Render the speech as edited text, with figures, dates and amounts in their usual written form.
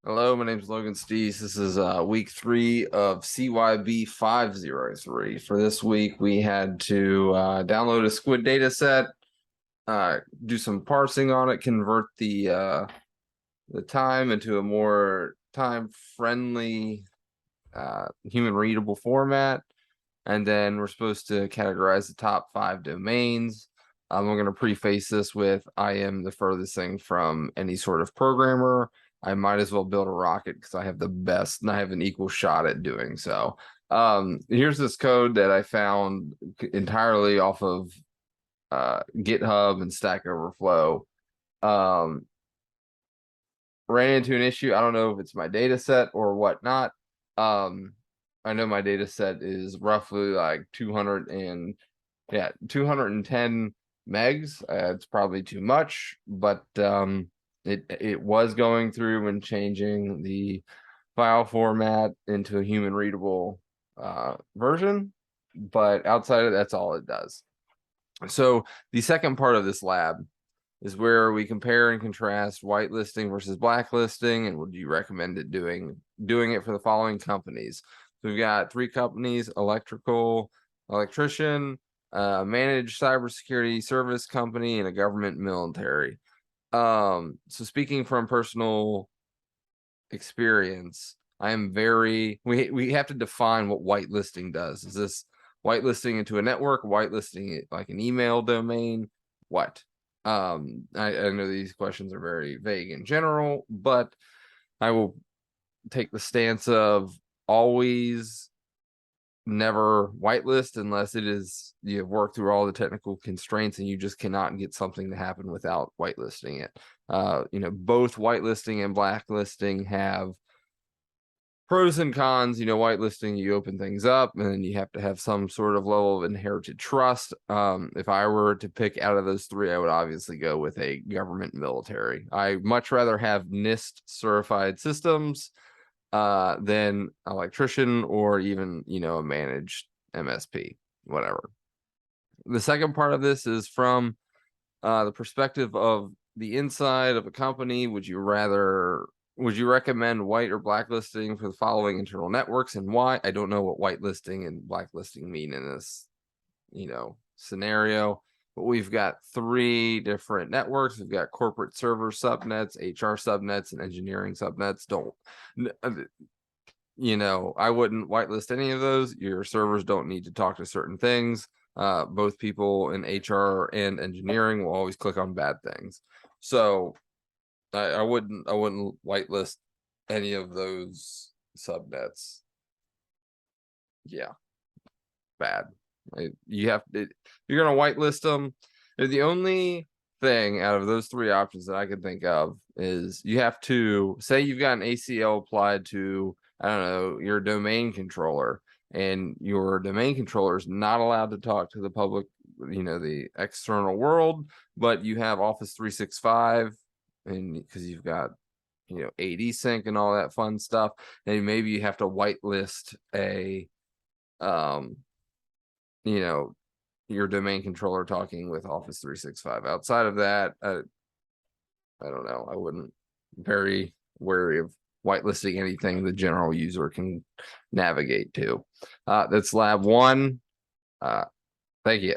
Hello, my name is Logan Stees. This is week 3 of CYB 503. For this week, we had to download a squid data set, do some parsing on it, convert the time into a more time-friendly human readable format, and then we're supposed to categorize the top 5 domains. I'm going to preface this with I am the furthest thing from any sort of programmer. I might as well build a rocket because I have the best and I have an equal shot at doing so. Here's this code that I found entirely off of GitHub and Stack Overflow. Ran into an issue. I don't know if it's my data set or whatnot. I know my data set is roughly like 210 megs. It's probably too much, but it was going through and changing the file format into a human readable version, but outside of that's all it does. So the second part of this lab is where we compare and contrast whitelisting versus blacklisting, and would you recommend it doing it for the following companies. So we've got 3 companies: electrician, managed cybersecurity service company, and a government military. So speaking from personal experience, I am very we have to define what whitelisting does. Is this whitelisting into a network, whitelisting it like an email domain? What? I know these questions are very vague in general, but I will take the stance of always never whitelist unless it is you have worked through all the technical constraints and you just cannot get something to happen without whitelisting it. Both whitelisting and blacklisting have pros and cons. Whitelisting, you open things up and then you have to have some sort of level of inherited trust. If I were to pick out of those 3, I would obviously go with a government military. I much rather have NIST certified systems than electrician or even a managed MSP, whatever. The second part of this is from the perspective of the inside of a company. Would you recommend white or blacklisting for the following internal networks, and why? I don't know what whitelisting and blacklisting mean in this scenario, but we've got 3 different networks. We've got corporate server subnets, HR subnets, and engineering subnets. I wouldn't whitelist any of those. Your servers don't need to talk to certain things. Both people in HR and engineering will always click on bad things. So I wouldn't whitelist any of those subnets. Yeah, bad. You're gonna whitelist them. The only thing out of those 3 options that I can think of is you have to say you've got an ACL applied to, I don't know, your domain controller, and your domain controller is not allowed to talk to the public, the external world, but you have Office 365, and because you've got AD sync and all that fun stuff, and maybe you have to whitelist a your domain controller talking with Office 365. Outside of that, I don't know. I wouldn't. Very wary of whitelisting anything the general user can navigate to. That's lab 1. Thank you.